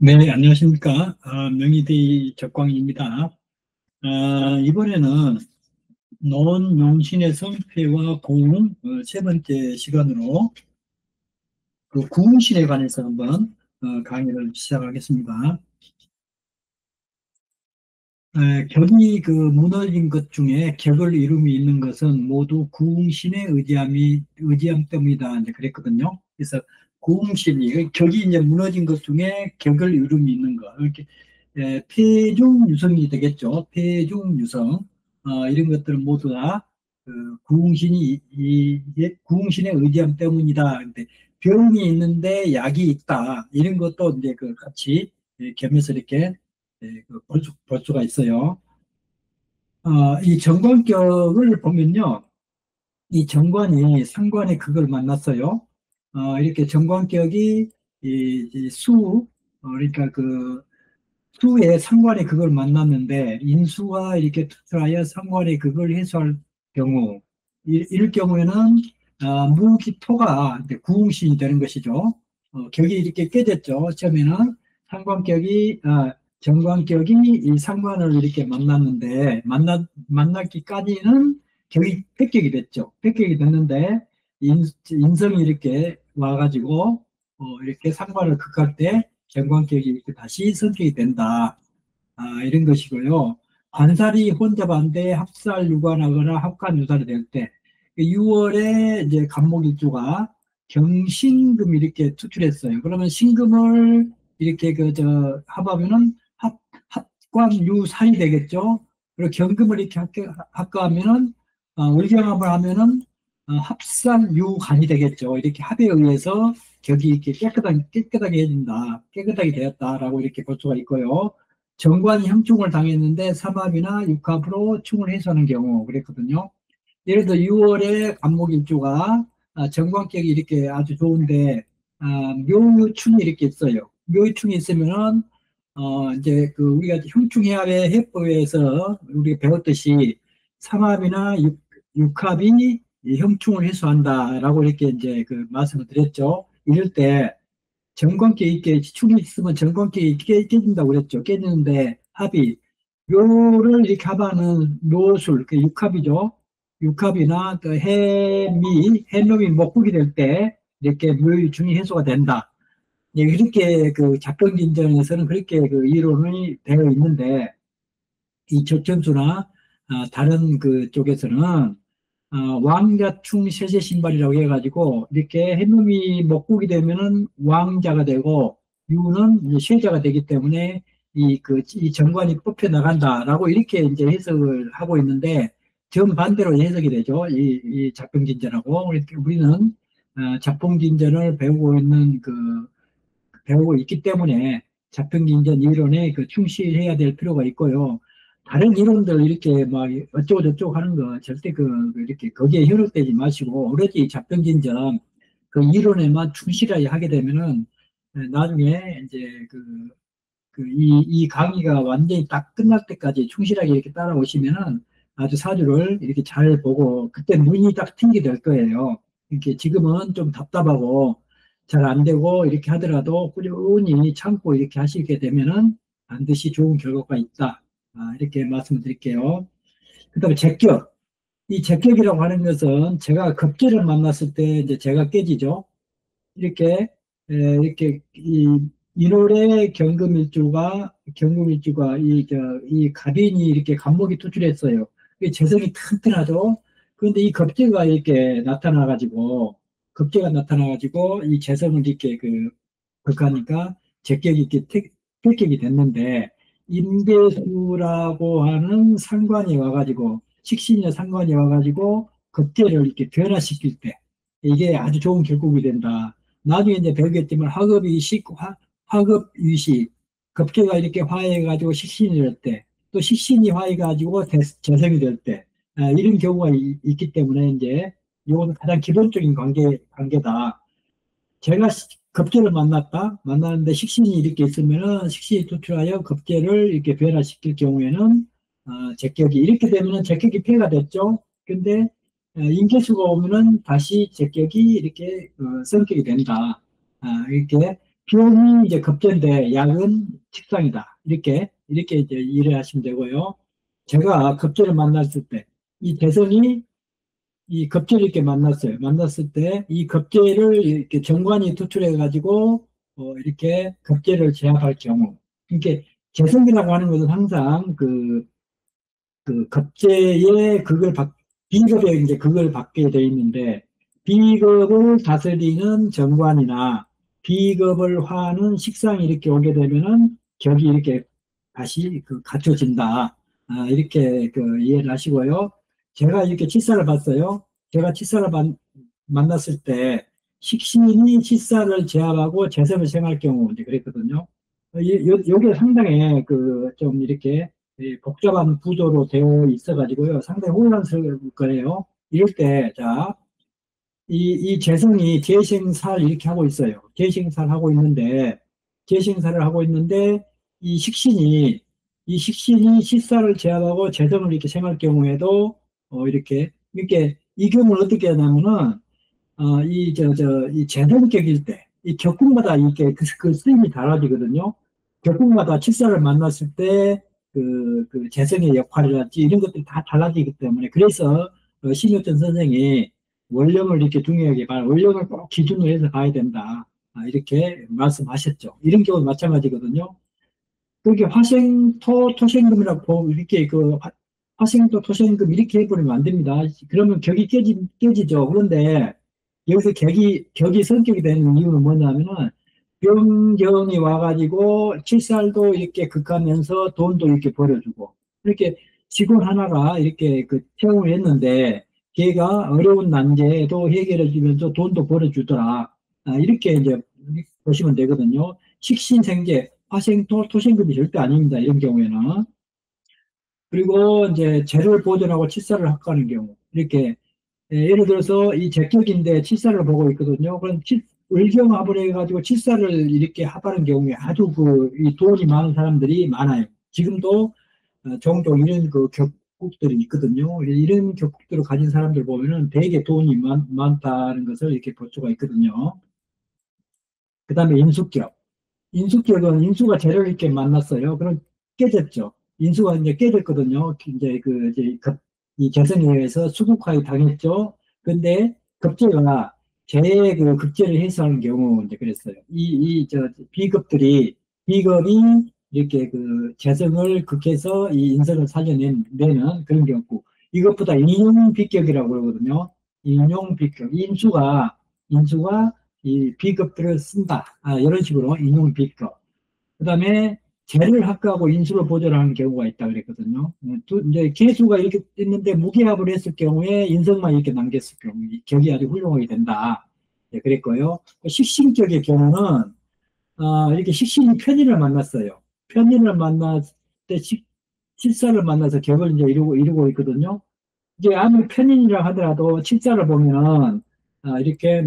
네, 안녕하십니까. 명의대의 적광입니다. 이번에는 논용신의 성패와 고응, 세 번째 시간으로 그 구응신에 관해서 한번 강의를 시작하겠습니다. 격이 그 무너진 것 중에 격을 이름이 있는 것은 모두 구응신의 의지함 때문이다. 이제 그랬거든요. 그래서 구응신이, 그 격이 이제 무너진 것 중에 격을 이름이 있는 것. 이렇게, 폐중유성이 되겠죠. 폐중유성. 이런 것들은 모두 다, 구응신이, 구응신의 의지함 때문이다. 근데 병이 있는데 약이 있다. 이런 것도 이제 그 같이 겸해서 이렇게 볼 수가 있어요. 이 정관격을 보면요. 이 정관이 상관의 극을 만났어요. 이렇게 정관격이 이 그러니까 그 수의 상관의 극을 만났는데 인수와 이렇게 투출하여 상관의 극을 해소할 경우, 이럴 경우에는 무기토가 이제 구응신이 되는 것이죠. 격이 이렇게 깨졌죠. 처음에는 상관격이 정관격이 이 상관을 이렇게 만났는데 만났기까지는 격이 백격이 됐죠. 백격이 됐는데 인성이 이렇게 와가지고 이렇게 상관을 극할 때 정관격이 이렇게 다시 선택이 된다. 이런 것이고요. 관살이 혼잡한데 합살 유관하거나 합관 유살이 될 때, 6월에 이제 간목일주가 경신금 이렇게 투출했어요. 그러면 신금을 이렇게 합하면은 합관 유살이 되겠죠. 그리고 경금을 이렇게 합하면은 을경합을 하면은 합산 유간이 되겠죠. 이렇게 합에 의해서 격이 이렇게 깨끗하게 해진다, 깨끗하게 되었다라고 이렇게 볼 수가 있고요. 정관이 형충을 당했는데 삼합이나 육합으로 충을 해소하는 경우 그랬거든요. 예를 들어 6월에 간목일주가 정관격이 이렇게 아주 좋은데 묘유충이 이렇게 있어요. 묘유충이 있으면은 이제 그 우리가 형충해합의 해법에서 우리가 배웠듯이 삼합이나 육합이 이 형충을 해소한다라고 이렇게 이제 그 말씀을 드렸죠. 이럴 때 정관계 있게 축이 있으면 정관계 있게 깨진다고 그랬죠. 깨지는데 합이 묘를 이렇게 합하는 묘술, 그 육합이죠. 육합이나 또 해놈이 목국이 될 때 이렇게 묘유충이 해소가 된다. 예, 이렇게 그 작경진전에서는 그렇게 그 이론이 되어 있는데 이 조천수나 다른 그 쪽에서는 왕자충 세제신발이라고 해가지고 이렇게 해놈이 목국이 되면은 왕자가 되고 유는 이제 쇠자가 되기 때문에 이 정관이 뽑혀 나간다라고 이렇게 이제 해석을 하고 있는데 정반대로 해석이 되죠. 이 작병진전하고 우리는 작봉진전을 배우고 있기 때문에 자평진전 이론에 그 충실해야 될 필요가 있고요. 다른 이론들 이렇게 막 어쩌고 저쩌고 하는 거 절대 이렇게 거기에 현혹되지 마시고 오로지 자평진전 그 이론에만 충실하게 하게 되면은 나중에 이제 이 강의가 완전히 딱 끝날 때까지 충실하게 이렇게 따라오시면은 아주 사주를 이렇게 잘 보고 그때 눈이 딱 튕게 될 거예요. 이렇게 지금은 좀 답답하고 잘 안 되고 이렇게 하더라도 꾸준히 참고 이렇게 하시게 되면은 반드시 좋은 결과가 있다. 이렇게 말씀을 드릴게요. 그다음에 제격. 이 제격이라고 하는 것은 제가 급제를 만났을 때 이제 제가 깨지죠. 이렇게 이렇게 인월의 경금일주가 이 갑인이 이렇게 간목이 투출했어요. 이 재성이 튼튼하죠. 그런데 이 급제가 나타나가지고 이 재성을 이렇게 극하니까 제격이 이렇게 택격이 됐는데 임대수라고 하는 상관이 와가지고 식신의 상관이 와가지고 급제를 이렇게 변화시킬 때 이게 아주 좋은 결국이 된다. 나중에 이제 배우겠지만 화급 위식, 급계가 이렇게 화해가지고 식신이 될 때, 또 식신이 화해가지고 재성이 될 때, 이런 경우가 있기 때문에 이제 이건 가장 기본적인 관계다. 제가 급제를 만났는데 식신이 이렇게 있으면은 식신이 투출하여 급제를 이렇게 변화시킬 경우에는 제격이 이렇게 되면은 제격이 폐가 됐죠. 근데 인계수가 오면은 다시 제격이 이렇게 성격이 된다. 이렇게 병이 이제 급제인데 약은 식상이다. 이렇게 이제 이해하시면 되고요. 제가 급제를 만났을 때, 이 재성이 이 급제를 이렇게 만났어요. 만났을 때, 이 급제를 이렇게 정관이 투출해가지고, 이렇게 급제를 제압할 경우. 이렇게 재성이라고 하는 것은 항상 그 급제의 비급에 이제 그걸 받게 돼 있는데, 비급을 다스리는 정관이나 비급을 화하는 식상이 이렇게 오게 되면은 격이 이렇게 다시 갖춰진다. 이렇게 이해를 하시고요. 제가 이렇게 칠사를 봤어요. 제가 만났을 때 식신이 칠사를 제압하고 재성을 생할 경우 이제 그랬거든요. 요게 상당히 좀 이렇게 복잡한 구조로 되어 있어가지고요. 상당히 혼란스러울 거예요. 이럴 때, 자, 이 재성이 재생살 이렇게 하고 있어요. 재생살 하고 있는데, 재생살을 하고 있는데, 이 식신이, 이 식신이 식사를 제압하고 재성을 이렇게 생할 경우에도, 이렇게, 이 경우는 어떻게 하냐면은, 이 재성격일 때, 이 격국마다 이렇게 그 쓰임이 달라지거든요. 격국마다 칠사를 만났을 때, 그 재성의 역할이랄지 이런 것들이 다 달라지기 때문에, 그래서 신효천 선생이 원령을 이렇게 중요하게 원령을 꼭 기준으로 해서 가야 된다. 이렇게 말씀하셨죠. 이런 경우 마찬가지거든요. 그게 화생토 토생금이라고 이렇게 화생토 토생금 이렇게 해버리면 안 됩니다. 그러면 격이 깨지죠. 그런데 여기서 격이 성격이 되는 이유는 뭐냐면은 병경이 와가지고 칠살도 이렇게 극하면서 돈도 이렇게 벌어주고 이렇게 직원 하나가 이렇게 체험을 했는데 걔가 어려운 난제도 해결해 주면서 돈도 벌어주더라. 이렇게 이제 보시면 되거든요. 식신생제, 화생토, 토생금이 절대 아닙니다. 이런 경우에는. 그리고 이제 재를 보존하고 칠살을 합하는 경우. 이렇게 예를 들어서 이 제격인데 칠살을 보고 있거든요. 그럼 을경합을 해가지고 칠살을 이렇게 합하는 경우에 아주 이 돈이 많은 사람들이 많아요. 지금도 종종 이런 격국들이 있거든요. 이런 격국들을 가진 사람들 보면은 되게 돈이 많다는 것을 이렇게 볼 수가 있거든요. 그 다음에 인수격. 인수격은 인수가 재를 이렇게 만났어요. 그럼 깨졌죠. 인수가 이제 깨졌거든요. 이제 이 재성에 의해서 수국하게 당했죠. 근데 급제가 재의 급제를 해소하는 경우 이제 그랬어요. 비급이 이렇게 재성을 극해서 이 인성을 살려내는 그런 경우. 이것보다 인용비격이라고 그러거든요. 인용비격. 인수가 이 비급들을 쓴다. 이런 식으로 인용 비급. 그 다음에 재를 합하고 인수를 보존하는 경우가 있다 그랬거든요. 이제 개수가 이렇게 있는데 무게합을 했을 경우에 인성만 이렇게 남겼을 경우 이 격이 아주 훌륭하게 된다. 네, 그랬고요. 식신격의 경우는 이렇게 식신이 편인을 만났어요. 편인을 만났을 때 칠사를 만나서 격을 이제 이루고 있거든요. 이제 아무리 편인이라 하더라도 칠사를 보면 이렇게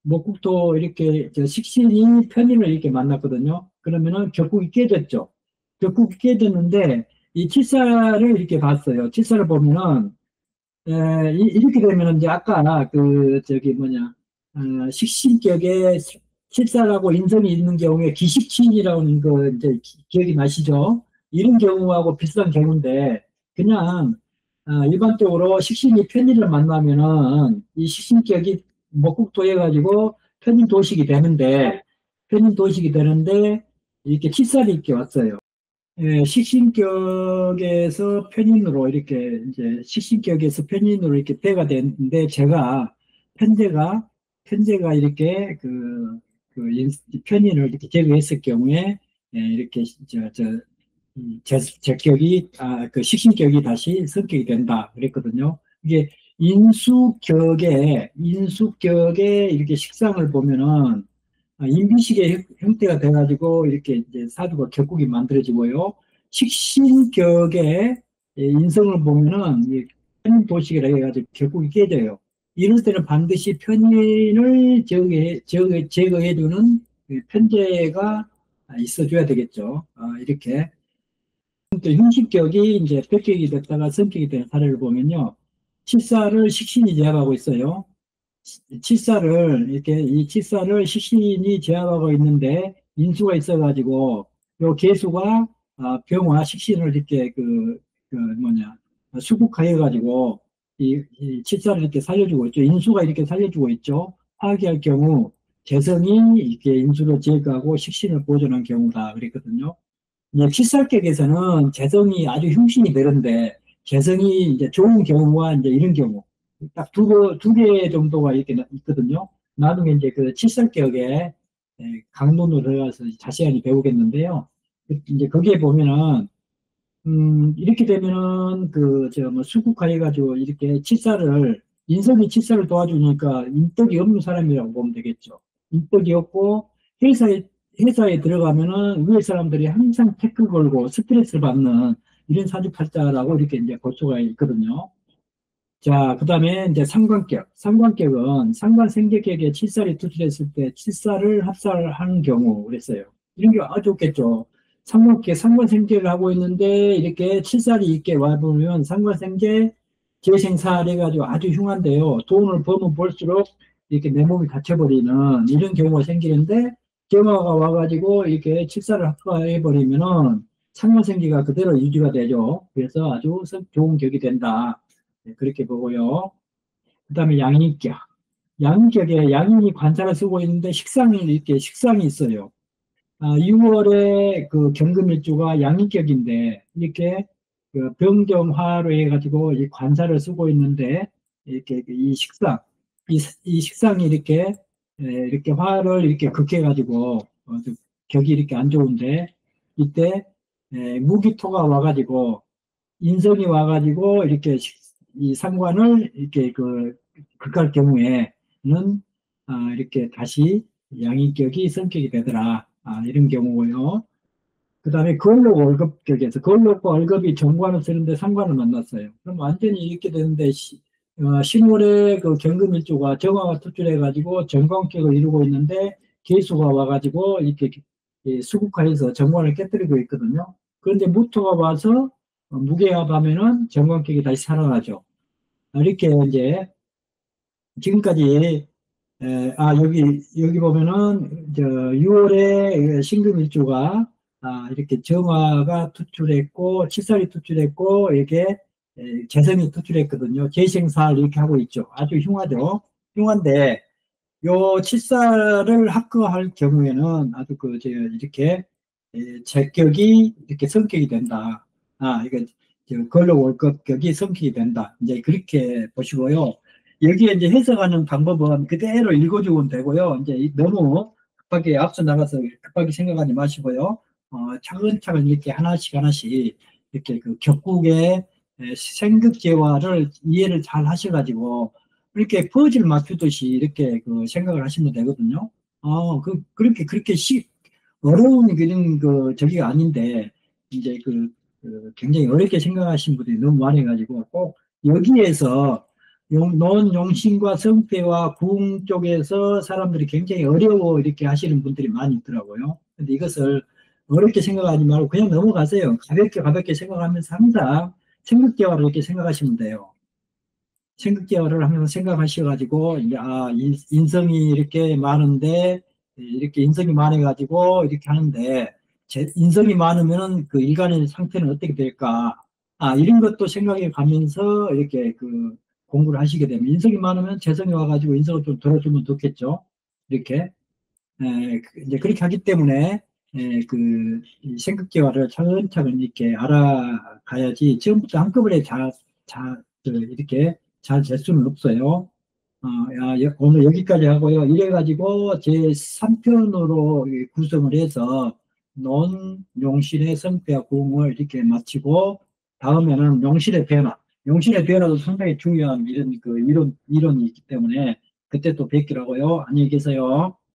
목국토 이렇게 식신이 편인을 이렇게 만났거든요. 그러면은 격국이 깨졌죠. 격국이 깨졌는데 이 칠사를 이렇게 봤어요. 칠사를 보면은 이렇게 되면은 이제 아까 식신격에 칠사라고 인성이 있는 경우에 기식신이라는 거 이제 기억이 나시죠? 이런 경우하고 비슷한 경우인데 그냥 일반적으로 식신이 편인을 만나면은 이 식신격이 목국토해가지고 편인 도식이 되는데 이렇게 칠살이 이렇게 왔어요. 식신격에서 편인으로 이렇게 배가 됐는데 제가 편제가 이렇게 편인을 이렇게 제거했을 경우에 이렇게 제격이 식신격이 다시 성격이 된다 그랬거든요. 이게 인수격에 이렇게 식상을 보면은 인비식의 형태가 돼가지고 이렇게 이제 사주가 격국이 만들어지고요. 식신격의 인성을 보면은 편인도식이라 해가지고 격국이 깨져요. 이럴 때는 반드시 편인을 제거해주는 편제가 있어줘야 되겠죠. 이렇게. 또 형식격이 이제 백격이 됐다가 성격이 된 사례를 보면요. 칠사를 식신이 제압하고 있어요. 칠사를, 이렇게, 이 칠사를 식신이 제압하고 있는데, 인수가 있어가지고, 요 개수가, 병화 식신을 이렇게, 뭐냐, 수국하여가지고, 이 칠사를 이렇게 살려주고 있죠. 인수가 이렇게 살려주고 있죠. 파괴할 경우, 재성이 이렇게 인수를 제거하고 식신을 보존한 경우다. 그랬거든요. 이제 칠살격에서는 재성이 아주 흉신이 되는데, 재성이 이제 좋은 경우와 이제 이런 경우, 딱 두 개 정도가 이렇게 있거든요. 나중에 이제 그 칠살격에 강론으로 들어가서 자세히 배우겠는데요. 이제 거기에 보면은, 이렇게 되면은 뭐 수국화해가지고 이렇게 인성이 칠사를 도와주니까 인덕이 없는 사람이라고 보면 되겠죠. 인덕이 없고, 회사에 들어가면은 위에 사람들이 항상 태클 걸고 스트레스를 받는 이런 사주팔자라고 이렇게 이제 볼 수가 있거든요. 자, 그 다음에 이제 상관격. 상관격은 상관생계격에 칠살이 투출했을 때 칠살을 합살하는 경우 그랬어요. 이런 게 아주 좋겠죠. 상관생계를 하고 있는데 이렇게 칠살이 있게 와보면 상관생계 재생살 해가지고 아주 흉한데요. 돈을 벌면 벌수록 이렇게 내 몸이 다쳐버리는 이런 경우가 생기는데 경화가 와가지고 이렇게 칠살을 합사해버리면은 상관생계가 그대로 유지가 되죠. 그래서 아주 좋은 격이 된다. 네, 그렇게 보고요. 그 다음에 양인격. 양인격에 양인이 관사를 쓰고 있는데 식상이 있어요. 6월에 그 경금일주가 양인격인데, 이렇게 그 병경화로 해가지고 이 관사를 쓰고 있는데, 이렇게 이 식상이 이렇게 화를 이렇게 극해가지고, 격이 이렇게 안 좋은데, 이때, 무기토가 와가지고, 인성이 와가지고 이렇게 이 상관을 이렇게 극할 경우에는 이렇게 다시 양인격이 성격이 되더라. 이런 경우고요. 그 다음에 거울록 월급격에서 거울록과 월급이 정관을 쓰는데 상관을 만났어요. 그럼 완전히 이렇게 되는데 신월에 그 경금일주가 정화가 투출해가지고 정관격을 이루고 있는데 개수가 와가지고 이렇게 수국화해서 정관을 깨뜨리고 있거든요. 그런데 무토가 와서 무게합하면은 정관격이 다시 살아나죠. 이렇게 이제 지금까지 여기 보면은, 6월에 신금일주가, 이렇게 정화가 투출했고, 칠살이 투출했고, 이게, 재성이 투출했거든요. 재생살 이렇게 하고 있죠. 아주 흉하죠. 흉한데, 요 칠살을 합거할 경우에는 아주 이렇게, 제격이 이렇게 성격이 된다. 이거, 걸로 월급격이 성격이 된다. 이제 그렇게 보시고요. 여기에 이제 해석하는 방법은 그대로 읽어주면 되고요. 이제 너무 급하게 앞서 나가서 급하게 생각하지 마시고요. 차근차근 이렇게 하나씩 이렇게 그 격국의 생극재화를 이해를 잘 하셔가지고 이렇게 퍼즐 맞추듯이 이렇게 그 생각을 하시면 되거든요. 그렇게 어려운 그런 저기가 아닌데 이제 굉장히 어렵게 생각하시는 분들이 너무 많아가지고 꼭 여기에서 논용신과 성패와 궁 쪽에서 사람들이 굉장히 어려워 이렇게 하시는 분들이 많이 있더라고요. 근데 이것을 어렵게 생각하지 말고 그냥 넘어가세요. 가볍게 생각하면서 항상 생극재화를 이렇게 생각하시면 돼요. 생극재화를 하면서 생각하셔가지고, 이제, 인성이 이렇게 많은데, 이렇게 인성이 많아가지고, 이렇게 하는데, 인성이 많으면은 그 일간의 상태는 어떻게 될까? 이런 것도 생각해 가면서 이렇게 공부를 하시게 되면, 인성이 많으면 재성이 와가지고 인성을 좀 들어주면 좋겠죠? 이렇게. 이제 그렇게 하기 때문에, 이 생극재화를 차근차근 이렇게 알아가야지, 처음부터 한꺼번에 이렇게 잘 될 수는 없어요. 오늘 여기까지 하고요. 이래가지고 제 3편으로 구성을 해서 논용신의 성패와 궁을 이렇게 마치고 다음에는 용신의 변화. 용신의 변화도 상당히 중요한 이론이 있기 때문에 그때 또 뵙기로 하고요. 안녕히 계세요.